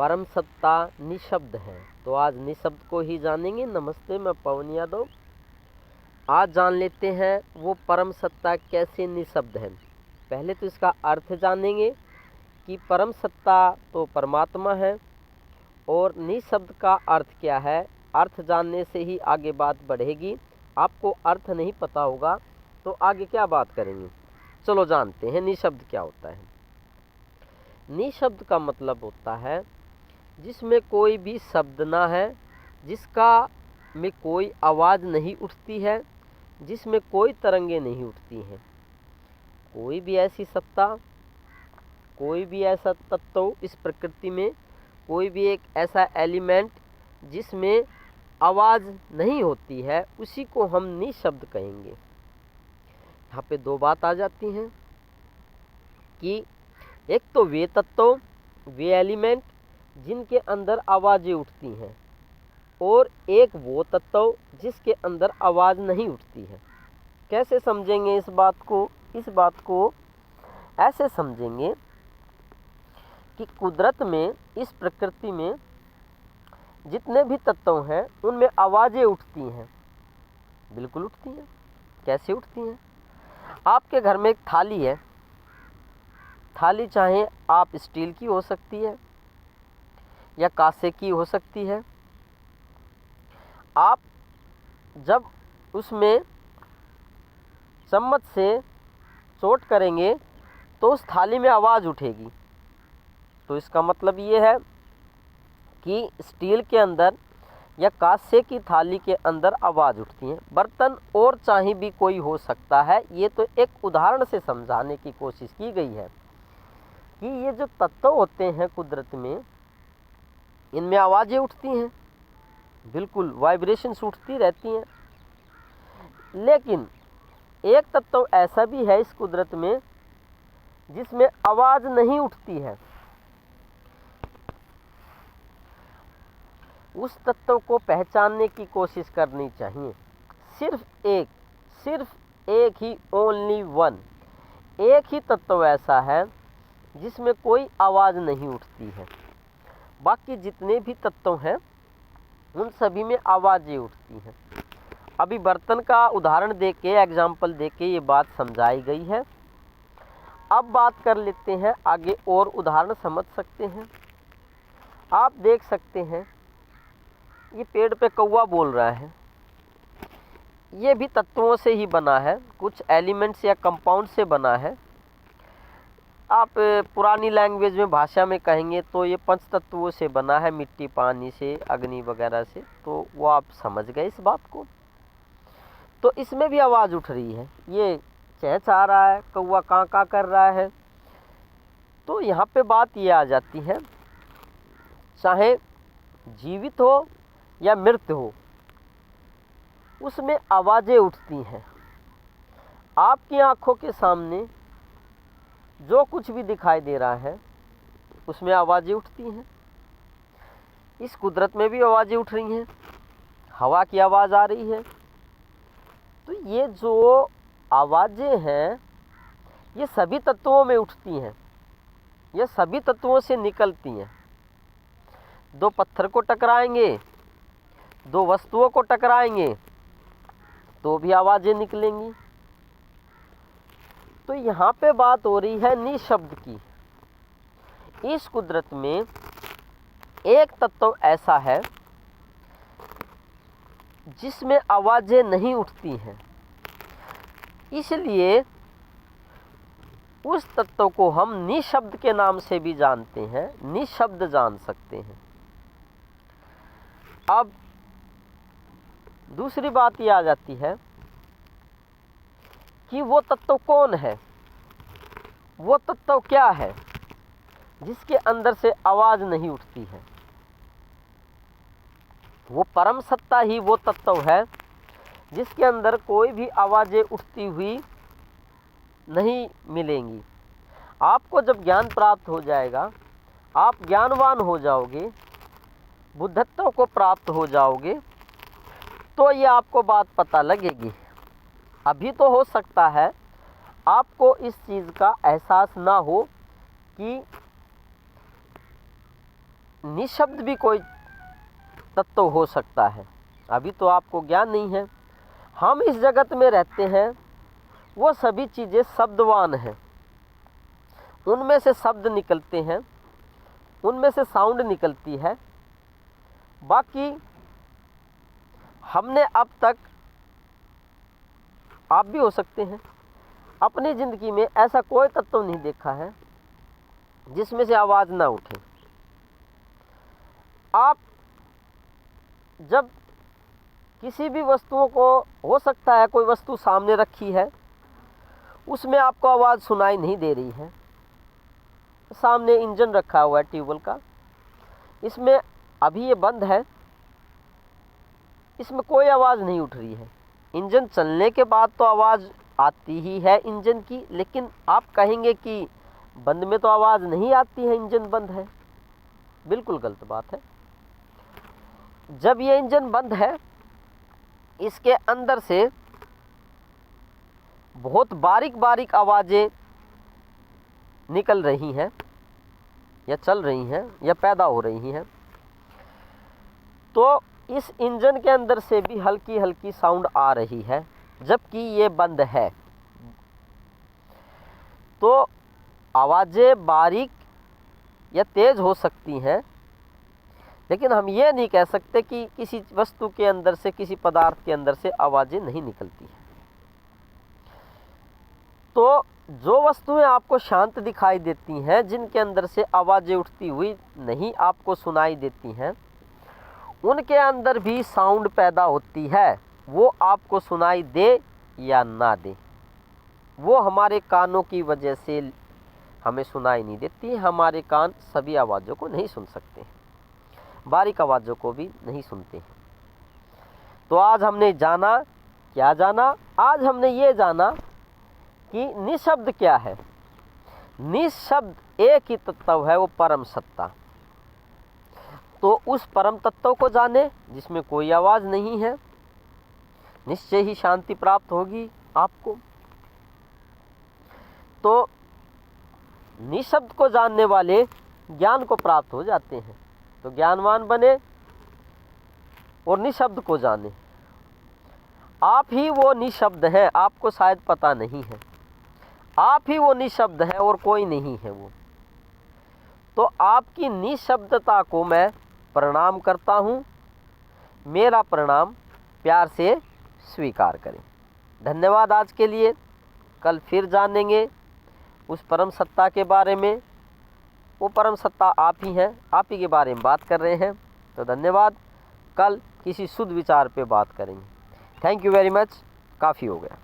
परम सत्ता निशब्द है। तो आज निशब्द को ही जानेंगे। नमस्ते, मैं पवन यादव। आज जान लेते हैं वो परम सत्ता कैसे निशब्द है। पहले तो इसका अर्थ जानेंगे कि परम सत्ता तो परमात्मा है और निशब्द का अर्थ क्या है। अर्थ जानने से ही आगे बात बढ़ेगी। आपको अर्थ नहीं पता होगा तो आगे क्या बात करेंगे। चलो जानते हैं निशब्द क्या होता है। निशब्द का मतलब होता है जिसमें कोई भी शब्द ना है, जिसका में कोई आवाज़ नहीं उठती है, जिसमें कोई तरंगे नहीं उठती हैं। कोई भी ऐसी सत्ता, कोई भी ऐसा तत्व इस प्रकृति में, कोई भी एक ऐसा एलिमेंट जिसमें आवाज़ नहीं होती है, उसी को हम निशब्द कहेंगे। यहाँ पे दो बात आ जाती हैं कि एक तो वे तत्व, वे एलिमेंट जिनके अंदर आवाज़ें उठती हैं, और एक वो तत्व जिसके अंदर आवाज़ नहीं उठती है। कैसे समझेंगे इस बात को? इस बात को ऐसे समझेंगे कि कुदरत में, इस प्रकृति में जितने भी तत्व हैं उनमें आवाज़ें उठती हैं। बिल्कुल उठती हैं। कैसे उठती हैं? आपके घर में एक थाली है। थाली चाहे आप स्टील की हो सकती है या कांसे की हो सकती है। आप जब उसमें चम्मच से चोट करेंगे तो उस थाली में आवाज़ उठेगी। तो इसका मतलब ये है कि स्टील के अंदर या कांसे की थाली के अंदर आवाज़ उठती है। बर्तन और चाहे भी कोई हो सकता है। ये तो एक उदाहरण से समझाने की कोशिश की गई है कि ये जो तत्व होते हैं कुदरत में, इनमें आवाज़ें उठती हैं। बिल्कुल वाइब्रेशंस उठती रहती हैं। लेकिन एक तत्व ऐसा भी है इस कुदरत में जिसमें आवाज़ नहीं उठती है। उस तत्व को पहचानने की कोशिश करनी चाहिए। सिर्फ एक ही, ओनली वन, एक ही तत्व ऐसा है जिसमें कोई आवाज़ नहीं उठती है। बाकी जितने भी तत्व हैं उन सभी में आवाज़ें उठती हैं। अभी बर्तन का उदाहरण देके, एग्जाम्पल देके ये बात समझाई गई है। अब बात कर लेते हैं आगे, और उदाहरण समझ सकते हैं। आप देख सकते हैं ये पेड़ पे कौवा बोल रहा है। ये भी तत्वों से ही बना है, कुछ एलिमेंट्स या कंपाउंड से बना है। आप पुरानी लैंग्वेज में, भाषा में कहेंगे तो ये पंच तत्वों से बना है, मिट्टी, पानी से, अग्नि वगैरह से। तो वो आप समझ गए इस बात को। तो इसमें भी आवाज़ उठ रही है। ये चहचहा रहा है, कौवा कां कां कर रहा है। तो यहाँ पे बात ये आ जाती है, चाहे जीवित हो या मृत हो, उसमें आवाज़ें उठती हैं। आपकी आंखों के सामने जो कुछ भी दिखाई दे रहा है उसमें आवाज़ें उठती हैं। इस कुदरत में भी आवाज़ें उठ रही हैं। हवा की आवाज़ आ रही है। तो ये जो आवाज़ें हैं ये सभी तत्वों में उठती हैं, ये सभी तत्वों से निकलती हैं। दो पत्थर को टकराएंगे, दो वस्तुओं को टकराएंगे तो भी आवाज़ें निकलेंगी। तो यहाँ पे बात हो रही है निशब्द की। इस कुदरत में एक तत्व ऐसा है जिसमें आवाज़ें नहीं उठती हैं, इसलिए उस तत्व को हम निशब्द के नाम से भी जानते हैं, निशब्द जान सकते हैं। अब दूसरी बात ये आ जाती है कि वो तत्व कौन है, वो तत्व क्या है जिसके अंदर से आवाज़ नहीं उठती है। वो परम सत्ता ही वो तत्व है जिसके अंदर कोई भी आवाज़ें उठती हुई नहीं मिलेंगी। आपको जब ज्ञान प्राप्त हो जाएगा, आप ज्ञानवान हो जाओगे, बुद्धत्व को प्राप्त हो जाओगे, तो ये आपको बात पता लगेगी। अभी तो हो सकता है आपको इस चीज़ का एहसास ना हो कि निशब्द भी कोई तत्व हो सकता है। अभी तो आपको ज्ञान नहीं है। हम इस जगत में रहते हैं, वो सभी चीज़ें शब्दवान हैं, उनमें से शब्द निकलते हैं, उनमें से साउंड निकलती है। बाकी हमने अब तक, आप भी हो सकते हैं, अपनी ज़िंदगी में ऐसा कोई तत्व नहीं देखा है जिसमें से आवाज़ ना उठे। आप जब किसी भी वस्तुओं को, हो सकता है कोई वस्तु सामने रखी है, उसमें आपको आवाज़ सुनाई नहीं दे रही है। सामने इंजन रखा हुआ है ट्यूबवेल का, इसमें अभी ये बंद है, इसमें कोई आवाज़ नहीं उठ रही है। इंजन चलने के बाद तो आवाज़ आती ही है इंजन की, लेकिन आप कहेंगे कि बंद में तो आवाज़ नहीं आती है, इंजन बंद है। बिल्कुल गलत बात है। जब ये इंजन बंद है, इसके अंदर से बहुत बारीक बारीक आवाज़ें निकल रही हैं, या चल रही हैं, या पैदा हो रही हैं। तो इस इंजन के अंदर से भी हल्की हल्की साउंड आ रही है, जबकि ये बंद है। तो आवाज़ें बारीक या तेज़ हो सकती हैं, लेकिन हम ये नहीं कह सकते कि किसी वस्तु के अंदर से, किसी पदार्थ के अंदर से आवाज़ें नहीं निकलती हैं। तो जो वस्तुएं आपको शांत दिखाई देती हैं, जिनके अंदर से आवाज़ें उठती हुई नहीं आपको सुनाई देती हैं, उनके अंदर भी साउंड पैदा होती है। वो आपको सुनाई दे या ना दे, वो हमारे कानों की वजह से हमें सुनाई नहीं देती। हमारे कान सभी आवाज़ों को नहीं सुन सकते, बारीक आवाज़ों को भी नहीं सुनते हैं। तो आज हमने जाना, क्या जाना? आज हमने ये जाना कि निशब्द क्या है। निशब्द एक ही तत्व है, वो परम सत्ता। तो उस परम तत्व को जाने जिसमें कोई आवाज़ नहीं है, निश्चय ही शांति प्राप्त होगी आपको। तो निशब्द को जानने वाले ज्ञान को प्राप्त हो जाते हैं। तो ज्ञानवान बने और निशब्द को जाने। आप ही वो निशब्द हैं, आपको शायद पता नहीं है। आप ही वो निशब्द हैं और कोई नहीं है वो। तो आपकी निशब्दता को मैं प्रणाम करता हूँ। मेरा प्रणाम प्यार से स्वीकार करें। धन्यवाद आज के लिए। कल फिर जानेंगे उस परम सत्ता के बारे में। वो परम सत्ता आप ही हैं, आप ही के बारे में बात कर रहे हैं। तो धन्यवाद। कल किसी शुद्ध विचार पे बात करेंगे। Thank you very much. काफ़ी हो गया।